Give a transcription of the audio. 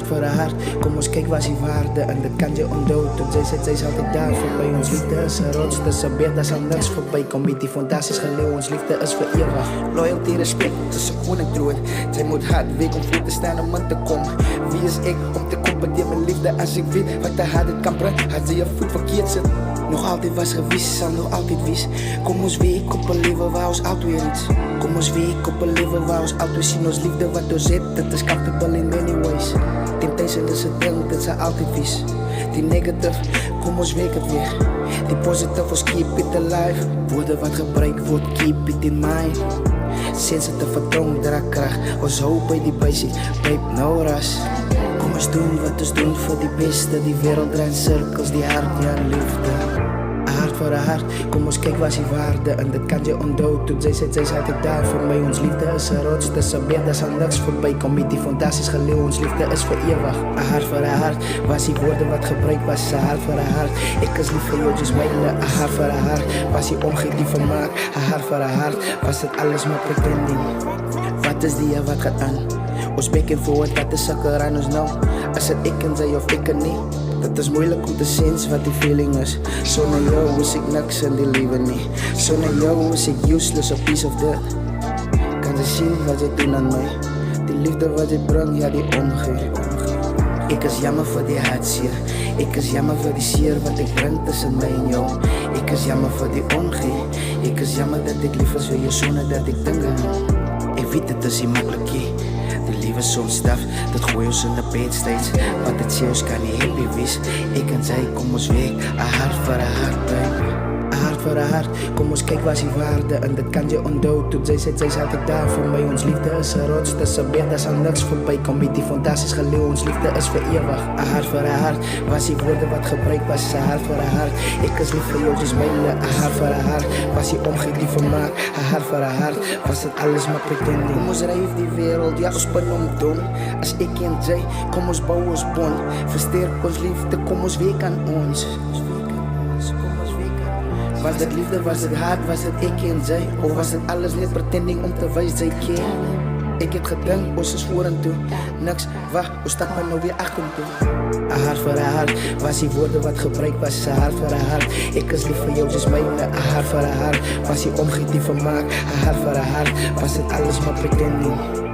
hart voor haar hart, kom ons kyk waar is die waarde en dit kan jy onthou. Tot sy is altyd daar voorbij. Ons liefde is 'n rots, dis 'n bed, daar sal niks voorbij kom. Met die fondasies geleeuw, ons liefde is vir ewig. Loyalty, respect, dis 'n koning troon. Sy moet hard week om voor te staan om in te kom. Wie is ek om te kompeteer met liefde as ek weet wat te hard dit kan bring? As jy 'n voet verkeerd sit, nog altyd was gewis, sal nog altyd wees. Kom ons week op 'n lewe waar ons altyd weer iets. Kom ons week op 'n lewe waar ons altyd sien ons liefde wat ons het, dit is comfortable in many ways. Temptation is 'n ding, dit sal altyd wees. Die negative, kom ons week het weg. Die positive, ons keep it alive. Woorde wat gebruik word, keep it in mind. Sensitive vertong, dra krag. Ons hou by die basic, babe, no rush. Kom ons doen wat ons doen vir die beste. Die wêreld draai in cirkels, die hart, ja, liefde. Hart voor haar hart, kom ons kyk waar is die waarde en dit kan jy onthou. Tot sy is altyd daar vir my. Ons liefde is 'n rots, dis 'n bed, daar sal niks voorbij kom. Met die fondasies geleeuw, ons liefde is vir ewig. 'n Hart voor haar hart, was die woorde wat gebruik was. 'n Hart voor haar hart, ek is lief vir jou, just myle. 'n Hart voor haar hart, was die omgee die vermaak. 'n Hart voor haar hart, was dit alles maar pretending. Wat is die wat gaat aan? Ons back and forward, wat is sukker aan ons nou? As het ek en sy of ek en nie, dit is moeilik om te sens wat die feeling is. Sonder jou is ek niks in die lewe nie. Sonder jou is ek useless, a piece of dirt. Kan jy sien wat jy doen aan my? Die liefde wat jy bring, ja, die omgee. Ek is jammer vir die hartseer. Ek is jammer vir die seer wat ek bring tussen my en jou. Ek is jammer vir die omgee. Ek is jammer dat ek lief is vir jou sonder dat ek dink aan jou. Ek weet dit is nie maklik nie. Die lewe soms staf, dit gooi ons in die bed steeds. Wat dit sê ons kan nie happy wees. Ek en sy, kom ons weg, 'n hart vir 'n hart, babe. 'n Hart vir 'n hart, kom ons kyk waar is die waarde en dit kan jy onthou. Tot sy is altyd daar vir my. Ons liefde is 'n rots, dis 'n bed, daar sal niks voorbij kom. Met die fondasies geleeuw, ons liefde is vir ewig. 'n Hart vir 'n hart, was die woorde wat gebruik was. 'n Hart vir 'n hart, ek is lief vir jou, just myle. 'n Hart vir 'n hart, was die omgee die vermaak. 'n Hart vir 'n hart, was dit alles maar pretending. Kom ons ryf die wêreld, ja, ons spin om doen. As ek en jy, kom ons bou ons bond. Versterk ons liefde, kom ons week aan ons. Was dit liefde, was dit haat, was dit ek en jy? Of was dit alles net pretending om te wys jy ken? Ek het gedink, ons is vorentoe. Niks, wag, ons stap maar nou weer agtertoe. 'n Hart vir 'n hart, was die woorde wat gebruik was. 'n Hart vir 'n hart, ek is lief vir jou, just myne. 'n Hart vir 'n hart, was die omgee die vermaak. 'n Hart vir 'n hart, was dit alles maar pretending.